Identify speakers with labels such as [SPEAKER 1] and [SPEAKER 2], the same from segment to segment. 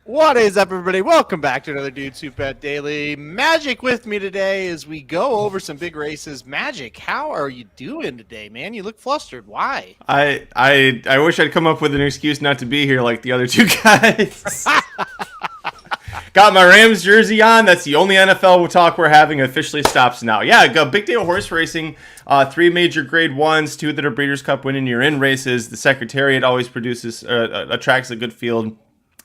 [SPEAKER 1] What is up, everybody? Welcome back to another Dudes Who Bet Daily. Magic with me today as we go over some big races. Magic, how are you doing today, man? You look flustered. Why?
[SPEAKER 2] I wish I'd come up with an excuse not to be here like the other two guys. Got my Rams jersey on. That's the only NFL talk we're having. Officially stops now. Yeah, got big day of horse racing. 3 major grade ones, 2 that are Breeders' Cup winning year-in races. The Secretariat always attracts a good field.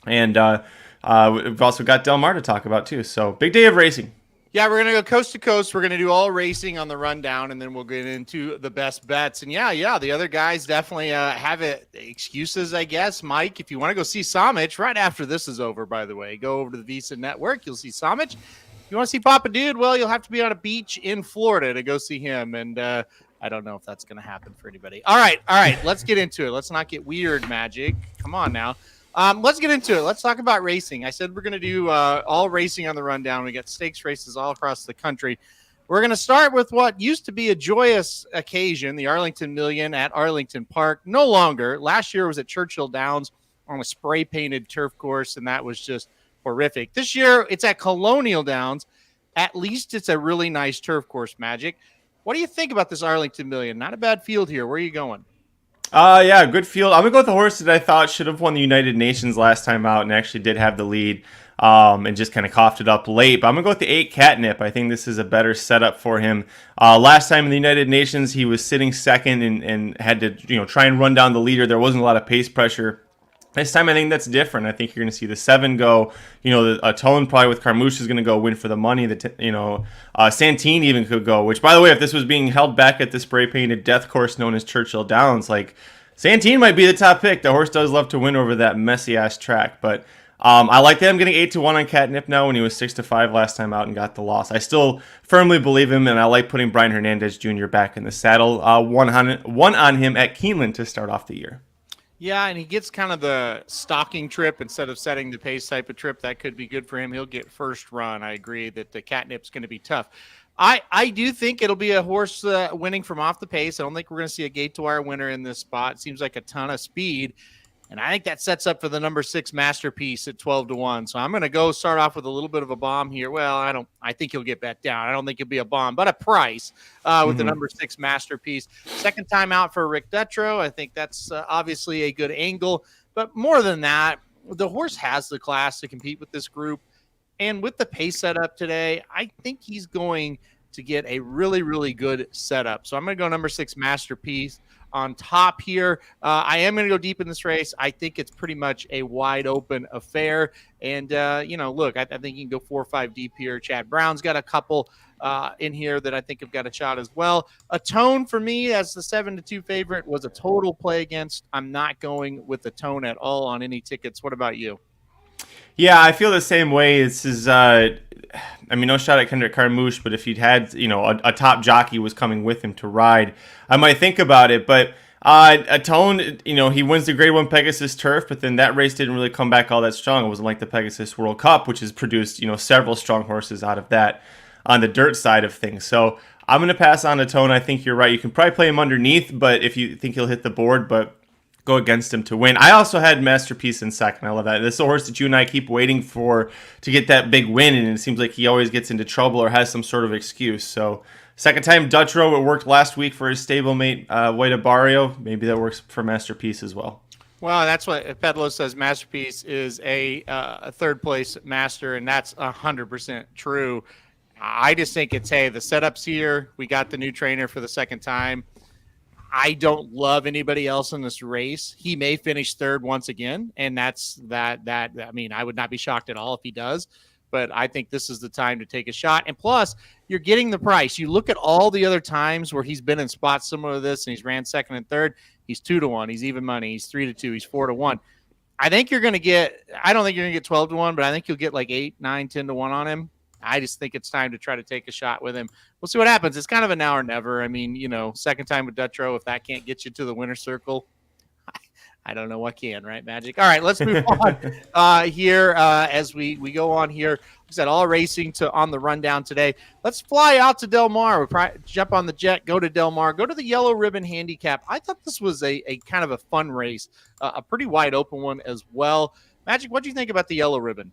[SPEAKER 2] And we've also got Del Mar to talk about, too. So, big day of racing.
[SPEAKER 1] Yeah, we're going to go coast to coast. We're going to do all racing on the rundown, and then we'll get into the best bets. And, yeah, the other guys definitely have excuses, I guess. Mike, if you want to go see Somich right after this is over, by the way, go over to the Visa Network. You'll see Somich. If you want to see Papa Dude, well, you'll have to be on a beach in Florida to go see him. And I don't know if that's going to happen for anybody. All right, let's get into it. Let's not get weird, Magic. Come on now. Let's get into it. Let's talk about racing. I said we're going to do all racing on the rundown. We got stakes races all across the country. We're going to start with what used to be a joyous occasion, the Arlington Million at Arlington Park. No longer. Last year was at Churchill Downs on a spray-painted turf course, and that was just horrific. This year, it's at Colonial Downs. At least it's a really nice turf course, Magic. What do you think about this Arlington Million? Not a bad field here. Where are you going?
[SPEAKER 2] Yeah, good field. I'm going to go with the horse that I thought should have won the United Nations last time out and actually did have the lead and just kind of coughed it up late. But I'm going to go with the 8 Catnip. I think this is a better setup for him. Last time in the United Nations, he was sitting second and had to try and run down the leader. There wasn't a lot of pace pressure. This time, I think that's different. I think you're going to see the 7 go. A Tone probably with Carmouche is going to go win for the money. Santine even could go. Which, by the way, if this was being held back at the spray-painted death course known as Churchill Downs, Santine might be the top pick. The horse does love to win over that messy-ass track. But I like that I'm getting 8-1 on Catnip now when he was 6-5 last time out and got the loss. I still firmly believe him, and I like putting Brian Hernandez Jr. back in the saddle. One on him at Keeneland to start off the year.
[SPEAKER 1] Yeah, and he gets kind of the stalking trip instead of setting the pace type of trip. That could be good for him. He'll get first run. I agree that the Catnip's going to be tough. I do think it'll be a horse winning from off the pace. I don't think we're going to see a gate-to-wire winner in this spot. It seems like a ton of speed. And I think that sets up for the number 6 Masterpiece at 12-1. So I'm going to go start off with a little bit of a bomb here. Well, I think he'll get bet down. I don't think it'll be a bomb, but a price with the number 6 Masterpiece. Second time out for Rick Dutro. I think that's obviously a good angle. But more than that, the horse has the class to compete with this group. And with the pace setup today, I think he's going to get a really, really good setup. So I'm going to go number 6 Masterpiece on top here. I am going to go deep in this race. I think it's pretty much a wide open affair. And, look, I think you can go 4 or 5 deep here. Chad Brown's got a couple in here that I think have got a shot as well. A Tone for me as the 7-2 favorite was a total play against. I'm not going with the Tone at all on any tickets. What about you?
[SPEAKER 2] Yeah, I feel the same way. This is, no shot at Kendrick Carmouche, but if he'd had, a top jockey was coming with him to ride, I might think about it. But a Tone, he wins the Grade 1 Pegasus Turf, but then that race didn't really come back all that strong. It wasn't like the Pegasus World Cup, which has produced, several strong horses out of that on the dirt side of things. So I'm going to pass on a Tone. I think you're right. You can probably play him underneath, but if you think he'll hit the board, but go against him to win. I also had Masterpiece in second. I love that. This is a horse that you and I keep waiting for to get that big win, and it seems like he always gets into trouble or has some sort of excuse. So second time Dutro, it worked last week for his stablemate, Wayda Barrio. Maybe that works for Masterpiece as well.
[SPEAKER 1] Well, that's what Pedlo says. Masterpiece is a third place master, and that's 100% true. I just think it's, hey, the setup's here. We got the new trainer for the second time. I don't love anybody else in this race. He may finish third once again, and that's that. I mean, I would not be shocked at all if he does, but I think this is the time to take a shot. And plus, you're getting the price. You look at all the other times where he's been in spots similar to this, and he's ran second and third. He's 2-1. He's even money. He's 3-2. He's 4-1. I think you're going to get. I don't think you're going to get 12-1, but I think you'll get like 8, 9, 10-1 on him. I just think it's time to try to take a shot with him. We'll see what happens. It's kind of a now or never. I mean, second time with Dutro, if that can't get you to the winner's circle, I don't know what can, right, Magic? All right, let's move on here as we go on here. Like I said, all racing on the rundown today. Let's fly out to Del Mar. We'll jump on the jet, go to Del Mar, go to the Yellow Ribbon Handicap. I thought this was a kind of a fun race, a pretty wide open one as well. Magic, what do you think about the Yellow Ribbon?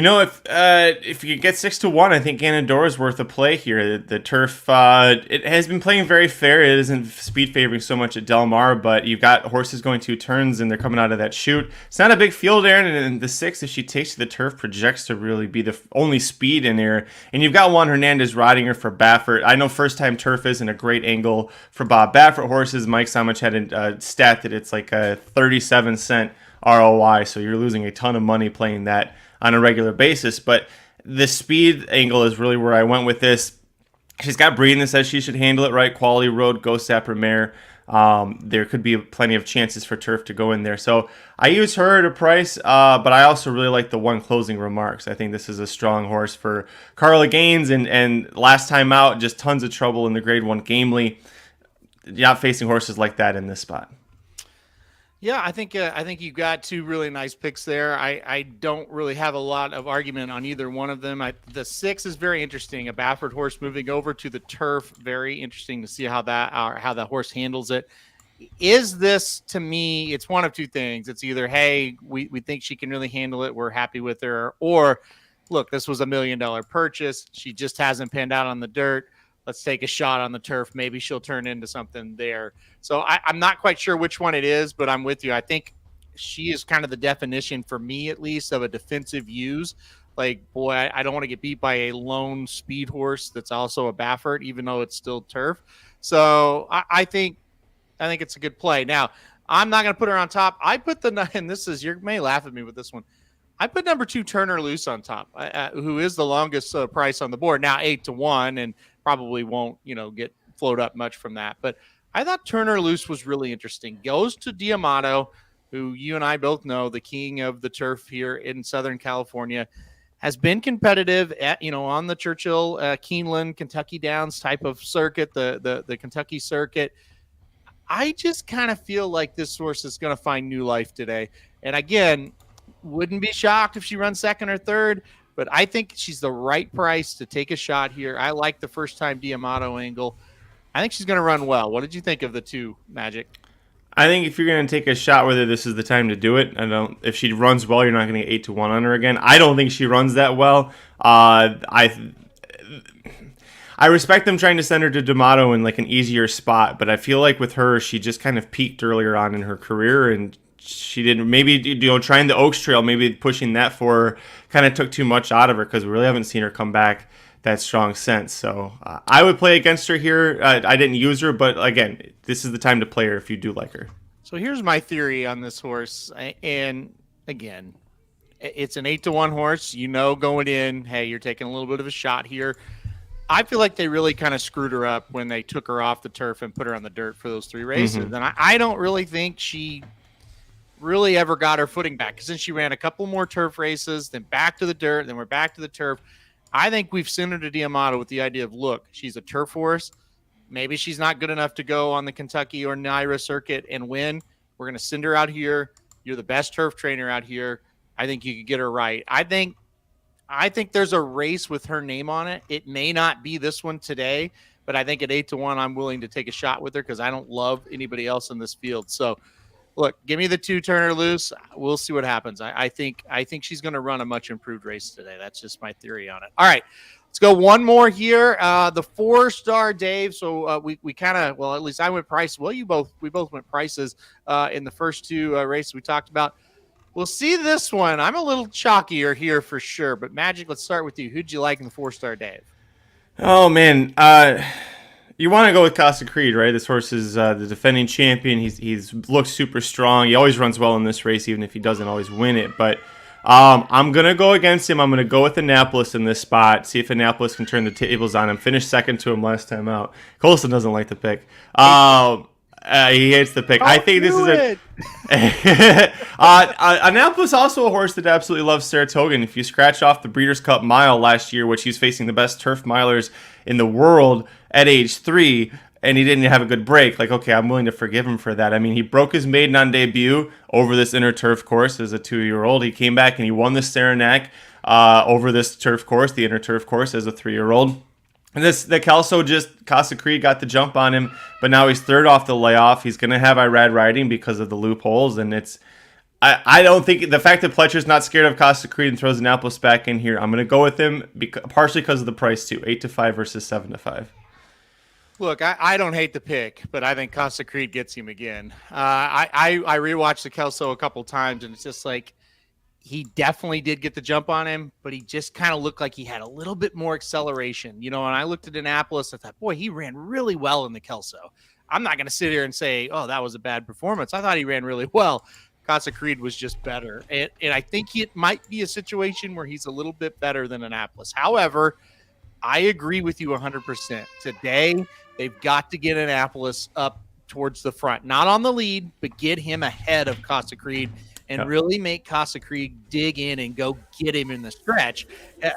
[SPEAKER 2] If you get 6-1, I think Ganondorf is worth a play here. The turf, it has been playing very fair. It isn't speed favoring so much at Del Mar, but you've got horses going 2 turns and they're coming out of that chute. It's not a big field, Aaron, and the 6, if she takes to the turf, projects to really be the only speed in there. And you've got Juan Hernandez riding her for Baffert. I know first-time turf isn't a great angle for Bob Baffert horses. Mike Somich had a stat that it's like a 37-cent ROI, so you're losing a ton of money playing that on a regular basis. But the speed angle is really where I went with this. She's got breeding that says she should handle it right. Quality road, Ghost Sapper mare. There could be plenty of chances for turf to go in there. So I use her at a price, but I also really like the one closing remarks. I think this is a strong horse for Carla Gaines, and last time out, just tons of trouble in the Grade 1 Gamely. You're not facing horses like that in this spot.
[SPEAKER 1] Yeah, I think you got 2 really nice picks there. I don't really have a lot of argument on either one of them. The 6 is very interesting. A Baffert horse moving over to the turf, very interesting to see how the horse handles it. Is this, to me, it's one of 2 things. It's either, hey, we think she can really handle it, we're happy with her, or look, this was $1 million purchase. She just hasn't panned out on the dirt. Let's take a shot on the turf. Maybe she'll turn into something there. So I'm not quite sure which one it is, but I'm with you. I think she is kind of the definition, for me at least, of a defensive use. Like, boy, I don't want to get beat by a lone speed horse that's also a Baffert, even though it's still turf. So I think it's a good play. Now, I'm not going to put her on top. I put and this is, you may laugh at me with this one, I put number 2 Turner Loose on top, who is the longest price on the board. Now 8-1, and probably won't, get float up much from that. But I thought Turner Loose was really interesting. Goes to D'Amato, who you and I both know, the king of the turf here in Southern California, has been competitive at, on the Churchill, Keeneland, Kentucky Downs type of circuit, the Kentucky circuit. I just kind of feel like this horse is going to find new life today. And again, wouldn't be shocked if she runs 2nd or 3rd, but I think she's the right price to take a shot here. I like the first-time D'Amato angle. I think she's going to run well. What did you think of the 2, Magic?
[SPEAKER 2] I think if you're going to take a shot with her, this is the time to do it. If she runs well, you're not going to get 8-1 on her again. I don't think she runs that well. I respect them trying to send her to D'Amato in like an easier spot, but I feel like with her, she just kind of peaked earlier on in her career, and she didn't, maybe, trying the Oaks Trail, maybe pushing that for her kind of took too much out of her, because we really haven't seen her come back that strong since. So I would play against her here. I didn't use her, but again, this is the time to play her if you do like her.
[SPEAKER 1] So here's my theory on this horse. And again, it's an 8-1 horse, going in, hey, you're taking a little bit of a shot here. I feel like they really kind of screwed her up when they took her off the turf and put her on the dirt for those 3 races. Mm-hmm. And I don't really think she really ever got her footing back, because then she ran a couple more turf races, then back to the dirt, then we're back to the turf. I think we've sent her to D'Amato with the idea of, look, she's a turf horse. Maybe she's not good enough to go on the Kentucky or NYRA circuit and win. We're going to send her out here. You're the best turf trainer out here. I think you could get her right. I think there's a race with her name on it. It may not be this one today, but I think at 8-1, I'm willing to take a shot with her, because I don't love anybody else in this field. So, look, give me the 2 Turner Loose. We'll see what happens. I think she's going to run a much improved race today. That's just my theory on it. All right, let's go one more here. The 4-Stardave. So we kind of, well, at least I went price. Well, we both went prices in the first 2 races we talked about. We'll see this one. I'm a little chalkier here for sure. But Magic, let's start with you. Who'd you like in the 4-Stardave?
[SPEAKER 2] Oh man. You want to go with Casa Creed, right? This horse is the defending champion. He's looks super strong. He always runs well in this race, even if he doesn't always win it. But I'm going to go against him. I'm going to go with Annapolis in this spot, see if Annapolis can turn the tables on him. Finished 2nd to him last time out. Colson doesn't like the pick. He hates the pick. I think this is Annapolis also a horse that absolutely loves Saratoga. And if you scratch off the Breeders' Cup Mile last year, which he's facing the best turf milers in the world at age 3, and he didn't have a good break, like, okay, I'm willing to forgive him for that. I mean, he broke his maiden on debut over this inner turf course as a 2-year-old. He came back and he won the Saranac over this turf course, the inner turf course, as a 3-year-old. And the Kelso Casa Creed got the jump on him, but now he's third off the layoff. He's going to have Irad riding because of the loopholes, and I don't think the fact that Pletcher's not scared of Casa Creed and throws Annapolis back in here, I'm going to go with him partially because of the price too, 8-5 versus 7-5.
[SPEAKER 1] Look, I don't hate the pick, but I think Casa Creed gets him again. I rewatched the Kelso a couple times, and it's just like he definitely did get the jump on him, but he just kind of looked like he had a little bit more acceleration. You know, and I looked at Annapolis, I thought, boy, he ran really well in the Kelso. I'm not going to sit here and say, oh, that was a bad performance. I thought he ran really well. Casa Creed was just better. And I think it might be a situation where he's a little bit better than Annapolis. However, I agree with you 100%. Today, they've got to get Annapolis up towards the front. Not on the lead, but get him ahead of Casa Creed and really make Casa Creed dig in and go get him in the stretch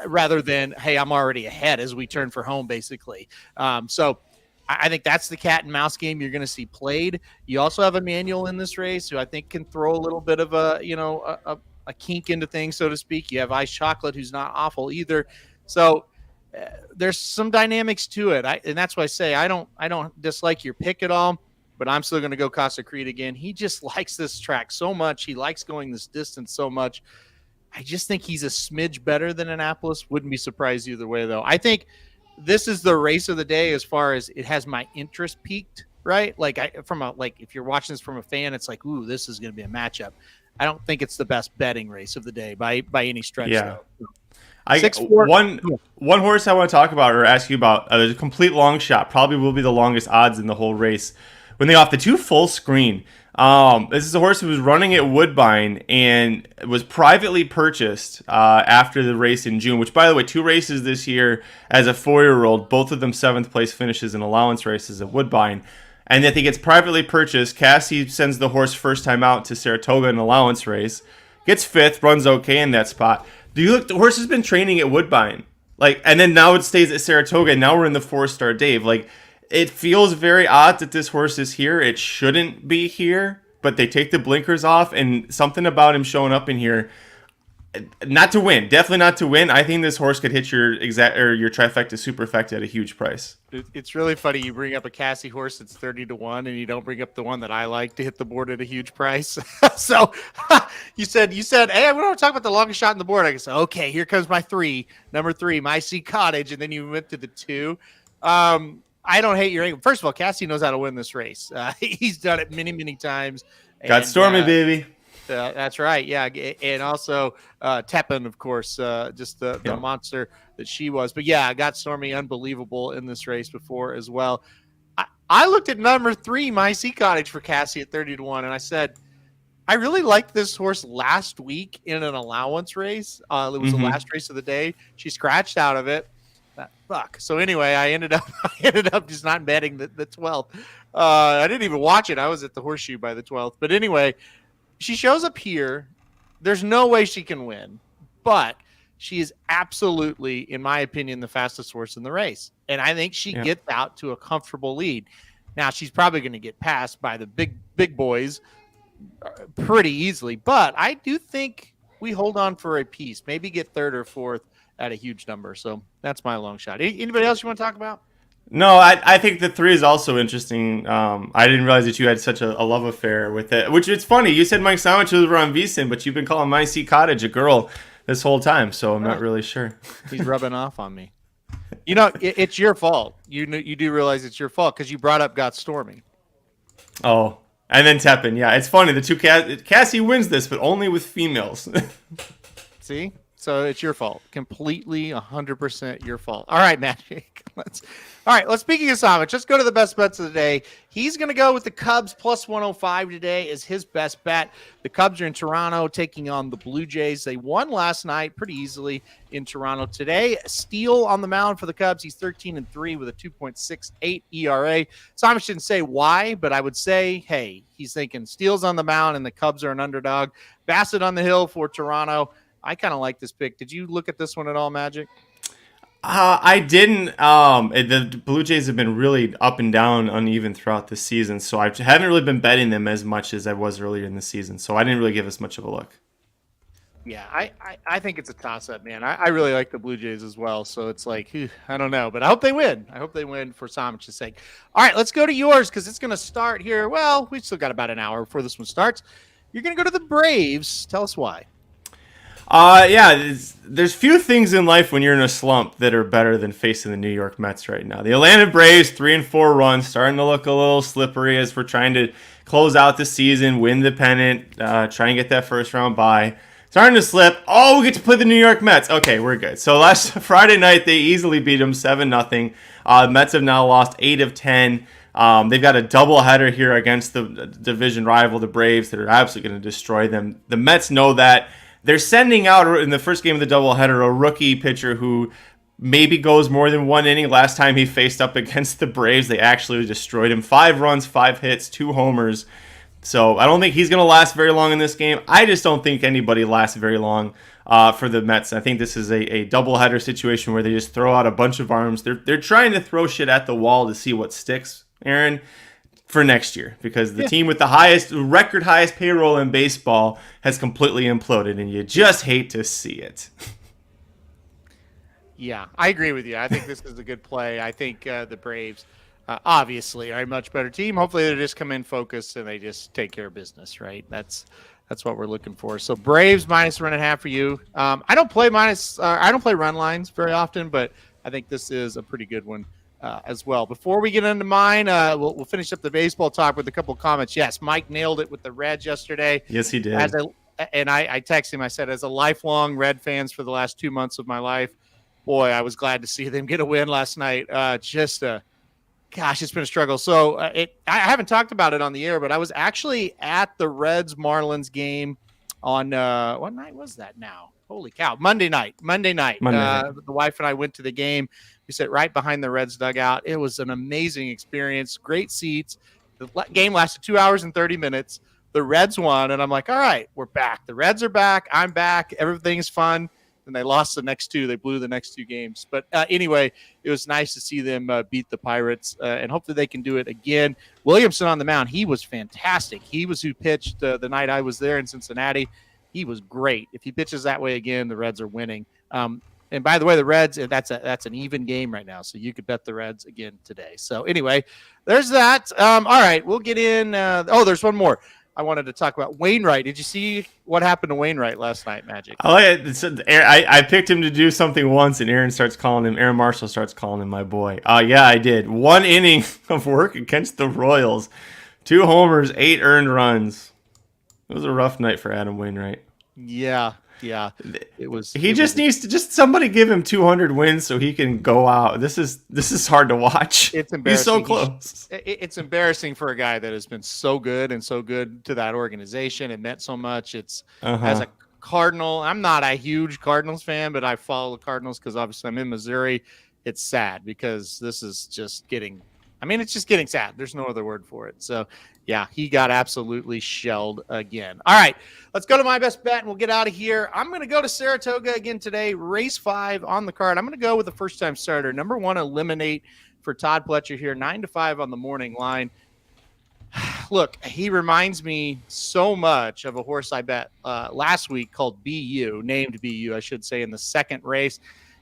[SPEAKER 1] rather than, hey, I'm already ahead as we turn for home, basically. So I think that's the cat and mouse game you're going to see played. You also have Emmanuel in this race who I think can throw a little bit of a kink into things, so to speak. You have Ice Chocolate, who's not awful either. So there's some dynamics to it. And that's why I say I don't dislike your pick at all, but I'm still going to go Casa Creed again. He just likes this track so much. He likes going this distance so much. I just think he's a smidge better than Annapolis. Wouldn't be surprised either way, though. I think this is the race of the day as far as it has my interest peaked, right? Like if you're watching this from a fan, it's like, ooh, this is going to be a matchup. I don't think it's the best betting race of the day by any stretch.
[SPEAKER 2] Yeah.
[SPEAKER 1] Though.
[SPEAKER 2] One horse I want to talk about or ask you about, a complete long shot, probably will be the longest odds in the whole race. When they off the 2 full screen, this is a horse who was running at Woodbine and was privately purchased after the race in June, which, by the way, 2 races this year as a 4-year-old, both of them 7th place finishes in allowance races at Woodbine. And that he gets privately purchased. Cassie sends the horse first time out to Saratoga in an allowance race, gets 5th, runs okay in that spot. The horse has been training at Woodbine, and then now it stays at Saratoga, and now we're in the 4-star Dave. It feels very odd that this horse is here. It shouldn't be here, but they take the blinkers off, and something about him showing up in here, not to win, definitely not to win. I think this horse could hit your trifecta superfecta at a huge price.
[SPEAKER 1] It's really funny. You bring up a Cassie horse that's 30-1, and you don't bring up the one that I like to hit the board at a huge price. So you said, hey, I want to talk about the longest shot on the board. I said, okay, here comes my 3, number 3, My Sea Cottage, and then you went to the 2. I don't hate your angle. First of all, Cassie knows how to win this race. He's done it many, many times.
[SPEAKER 2] Got Stormy, baby.
[SPEAKER 1] That's right. Yeah. And also Teppan, of course, just the monster that she was. But yeah, I got Stormy unbelievable in this race before as well. I looked at number 3, My Sea Cottage, for Cassie at 30-1, and I said, I really liked this horse last week in an allowance race. It was the last race of the day. She scratched out of it. Fuck. So anyway, I ended up just not betting the 12th. I didn't even watch it. I was at the Horseshoe by the 12th. But anyway, she shows up here. There's no way she can win, but she is absolutely, in my opinion, the fastest horse in the race. And I think she gets out to a comfortable lead. Now, she's probably going to get passed by the big boys pretty easily, but I do think we hold on for a piece, maybe get 3rd or 4th at a huge number. So that's my long shot. Anybody else you want to talk about?
[SPEAKER 2] No, I think the 3 is also interesting. I didn't realize that you had such a love affair with it, which it's funny. You said Mike Somich was Ron Veason, but you've been calling My Sea Cottage a girl this whole time, so I'm not really sure.
[SPEAKER 1] He's rubbing off on me. You know, it's your fault. You do realize it's your fault because you brought up Got Stormy.
[SPEAKER 2] Oh, and then Teppan. Yeah, it's funny. The 2 Cassie wins this, but only with females.
[SPEAKER 1] See? So it's your fault. Completely 100% your fault. All right, Magic. Speaking of Somich, let's go to the best bets of the day. He's going to go with the Cubs plus 105 today as his best bet. The Cubs are in Toronto taking on the Blue Jays. They won last night pretty easily in Toronto. Today, Steele on the mound for the Cubs. He's 13-3 with a 2.68 ERA. Somich didn't say why, but I would say, hey, he's thinking Steele's on the mound and the Cubs are an underdog. Bassett on the hill for Toronto. I kind of like this pick. Did you look at this one at all, Magic?
[SPEAKER 2] I didn't. The Blue Jays have been really up and down, uneven throughout the season, so I haven't really been betting them as much as I was earlier in the season. So I didn't really give as much of a look.
[SPEAKER 1] Yeah, I think it's a toss-up, man. I really like the Blue Jays as well, so it's like, I don't know, but I hope they win. I hope they win for Somich's sake. All right, let's go to yours because it's going to start here. Well, we've still got about an hour before this one starts. You're going to go to the Braves. Tell us why.
[SPEAKER 2] Yeah, there's few things in life when you're in a slump that are better than facing the New York Mets right now. The Atlanta Braves, 3-4 runs, starting to look a little slippery as we're trying to close out the season, win the pennant, try and get that first round bye. Starting to slip. Oh, we get to play the New York Mets. Okay, we're good. So last Friday night, they easily beat them 7-0. Mets have now lost 8 of 10. They've got a doubleheader here against the division rival, the Braves, that are absolutely going to destroy them. The Mets know that. They're sending out, in the first game of the doubleheader, a rookie pitcher who maybe goes more than one inning. Last time he faced up against the Braves, they actually destroyed him. 5 runs, 5 hits, 2 homers. So I don't think he's going to last very long in this game. I just don't think anybody lasts very long for the Mets. I think this is a doubleheader situation where they just throw out a bunch of arms. They're trying to throw shit at the wall to see what sticks, Aaron, for next year, because the team with the record highest payroll in baseball has completely imploded, and you just hate to see it.
[SPEAKER 1] Yeah, I agree with you. I think this is a good play. I think the Braves obviously are a much better team. Hopefully they just come in focused and they just take care of business, right? That's what we're looking for. So Braves -1.5 for you. I don't play run lines very often, but I think this is a pretty good one as well. Before we get into mine, we'll finish up the baseball talk with a couple of comments. Yes, Mike nailed it with the Reds yesterday.
[SPEAKER 2] Yes, he did.
[SPEAKER 1] And I texted him. I said, as a lifelong Red fans for the last 2 months of my life, boy, I was glad to see them get a win last night. Gosh, it's been a struggle. So I haven't talked about it on the air, but I was actually at the Reds-Marlins game on what night was that now? Holy cow. Monday night. The wife and I went to the game. We sat right behind the Reds dugout. It was an amazing experience. Great seats. The game lasted 2 hours and 30 minutes. The Reds won, and I'm like, all right, we're back. The Reds are back. I'm back. Everything's fun. And they lost the next 2. They blew the next 2 games. But anyway, it was nice to see them beat the Pirates, and hopefully they can do it again. Williamson on the mound, he was fantastic. He was who pitched the night I was there in Cincinnati. He was great. If he pitches that way again, the Reds are winning. And by the way, the Reds, that's an even game right now, so you could bet the Reds again today. So anyway, there's that. All right, we'll get in. There's one more. I wanted to talk about Wainwright. Did you see what happened to Wainwright last night, Magic?
[SPEAKER 2] I picked him to do something once, and Aaron Marshall starts calling him my boy. Yeah, I did. 1 inning of work against the Royals. 2 homers, 8 earned runs. It was a rough night for Adam Wainwright.
[SPEAKER 1] Yeah. It was.
[SPEAKER 2] He needs to somebody give him 200 wins so he can go out. This is hard to watch.
[SPEAKER 1] It's embarrassing.
[SPEAKER 2] He's so close.
[SPEAKER 1] It's embarrassing for a guy that has been so good to that organization and meant so much. It's as a Cardinal. I'm not a huge Cardinals fan, but I follow the Cardinals because obviously I'm in Missouri. It's sad because this is just getting. It's just getting sad. There's no other word for it. So, yeah, he got absolutely shelled again. All right, let's go to my best bet, and we'll get out of here. I'm going to go to Saratoga again today, race 5 on the card. I'm going to go with the first-time starter. Number 1, Eliminate for Todd Pletcher here, 9-5 on the morning line. Look, he reminds me so much of a horse I bet last week called named BU, I should say, in the second race.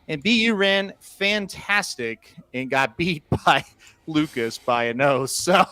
[SPEAKER 1] And BU ran fantastic and got beat by Lucas by a nose. So,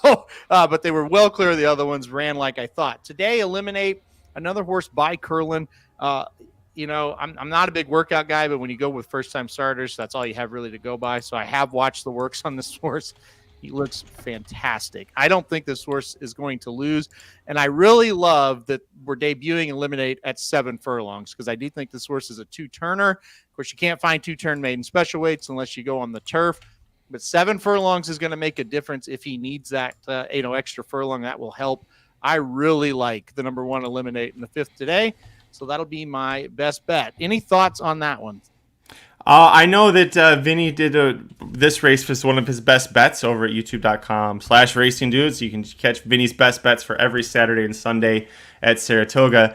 [SPEAKER 1] but they were well clear. The other ones ran like I thought. Today, Eliminate, another horse by Curlin. I'm not a big workout guy, but when you go with first-time starters, that's all you have really to go by. So I have watched the works on this horse. He looks fantastic. I don't think this horse is going to lose. And I really love that we're debuting Eliminate at 7 furlongs because I do think this horse is a 2-turner. Of course, you can't find 2-turn maiden special weights unless you go on the turf. But 7 furlongs is going to make a difference if he needs that extra furlong. That will help. I really like the number 1 Eliminate in the 5th today. So that'll be my best bet. Any thoughts on that one?
[SPEAKER 2] I know that Vinny did this race was one of his best bets over at youtube.com/racing dudes. You can catch Vinny's best bets for every Saturday and Sunday at Saratoga.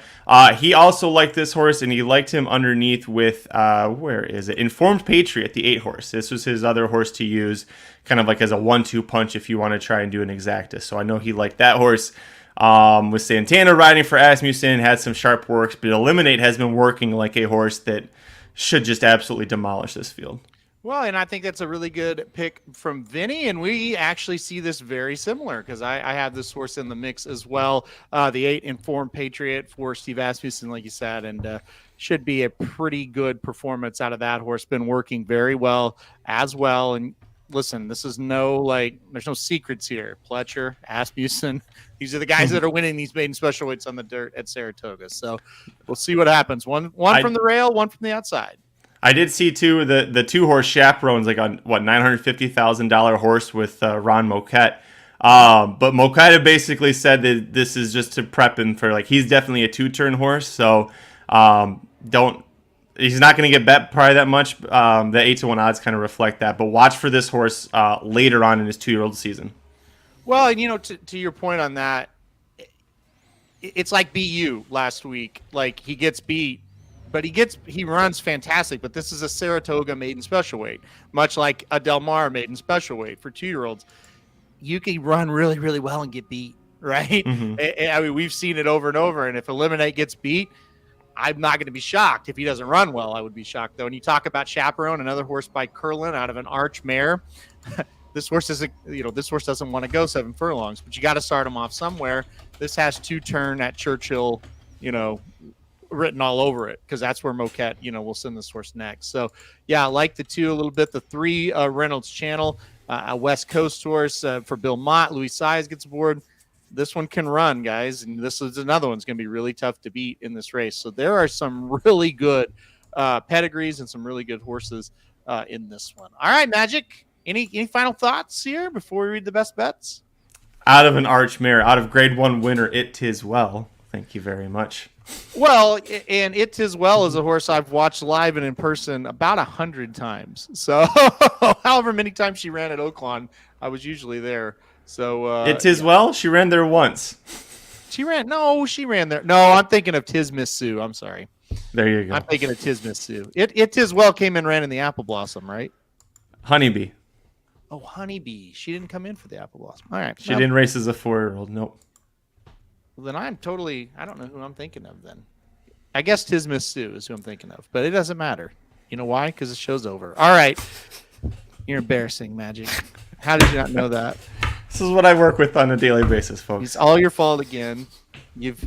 [SPEAKER 2] He also liked this horse, and he liked him underneath with, where is it? Informed Patriot, the 8 horse. This was his other horse to use, kind of like as a 1-2 punch if you want to try and do an exactus. So I know he liked that horse. With Santana riding for Asmussen, had some sharp works, but Eliminate has been working like a horse that should just absolutely demolish this field.
[SPEAKER 1] Well, and I think that's a really good pick from Vinny, and we actually see this very similar because I have this horse in the mix as well. The 8 Informed Patriot for Steve Asmussen, like you said, and should be a pretty good performance out of that horse. Been working very well as well. And listen, this is there's no secrets here. Pletcher, Asmussen, these are the guys that are winning these maiden special weights on the dirt at Saratoga. So we'll see what happens. One from the rail, one from the outside.
[SPEAKER 2] I did see too the 2-horse Chaperones, like on $950,000 horse with Ron Moquette. But Moquette basically said that this is just to prep him for, like, he's definitely a 2-turn horse. So he's not going to get bet probably that much. The 8-1 odds kind of reflect that. But watch for this horse later on in his 2-year-old season.
[SPEAKER 1] Well, and to your point on that, it's like BU last week. Like, he gets beat, but he runs fantastic. But this is a Saratoga maiden special weight, much like a Del Mar maiden special weight for 2-year-olds. You can run really, really well and get beat, right? Mm-hmm. I mean, we've seen it over and over. And if Eliminate gets beat, I'm not going to be shocked. If he doesn't run well, I would be shocked, though. And you talk about Chaperone, another horse by Curlin out of an Arch mare. This horse doesn't want to go 7 furlongs, but you got to start him off somewhere. This has 2-turn at Churchill, written all over it, because that's where Moquette, will send this horse next. So, yeah, I like the 2 a little bit. The 3 Reynolds Channel, a West Coast horse for Bill Mott. Louis Size gets aboard. This one can run, guys, and this is another one's going to be really tough to beat in this race. So there are some really good pedigrees and some really good horses in this one. All right, Magic. Any final thoughts here before we read the best bets?
[SPEAKER 2] Out of an Arch mare, out of Grade 1 winner, It 'Tis Well. Thank you very much.
[SPEAKER 1] Well, and It 'Tis Well is a horse I've watched live and in person about 100 times. So however many times she ran at Oaklawn, I was usually there. So
[SPEAKER 2] It 'Tis Well? She ran there once.
[SPEAKER 1] She ran there. No, I'm thinking of Tis Miss Sue. I'm sorry.
[SPEAKER 2] There you go.
[SPEAKER 1] I'm thinking of Tis Miss Sue. It 'Tis Well came and ran in the Apple Blossom, right?
[SPEAKER 2] Honeybee.
[SPEAKER 1] Oh, Honeybee. She didn't come in for the Apple Blossom. All right.
[SPEAKER 2] She didn't race as a 4-year-old. Nope.
[SPEAKER 1] Well, then I don't know who I'm thinking of then. I guess Tis Miss Sue is who I'm thinking of, but it doesn't matter. You know why? Because the show's over. All right. You're embarrassing, Magic. How did you not know that?
[SPEAKER 2] This is what I work with on a daily basis, folks.
[SPEAKER 1] It's all your fault again. You've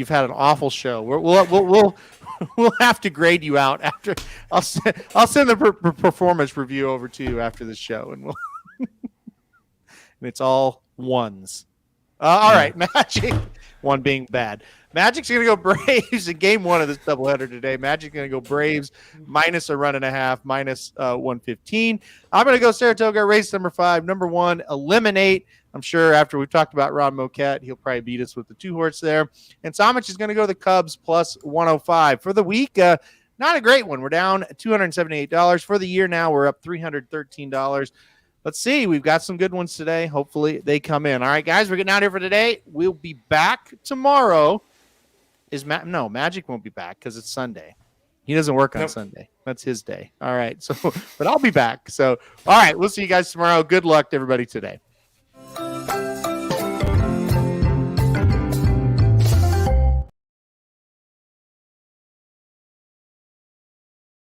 [SPEAKER 1] had an awful show. We'll have to grade you out after. I'll send the performance review over to you after the show, and and it's all ones. All right, Magic. 1 being bad. Magic's going to go Braves in game 1 of this doubleheader today. Magic's going to go Braves minus a run and a half, minus 115. I'm going to go Saratoga, race number 5. Number 1, Eliminate. I'm sure after we've talked about Ron Moquette, he'll probably beat us with the 2-horse there. And Somich is going to go the Cubs plus 105. For the week, not a great one. We're down $278. For the year now, we're up $313. Let's see. We've got some good ones today. Hopefully they come in. All right, guys, we're getting out here for today. We'll be back tomorrow. No, Magic won't be back because it's Sunday. He doesn't work on Sunday. That's his day. All right. So, but I'll be back. So, all right. We'll see you guys tomorrow. Good luck to everybody today.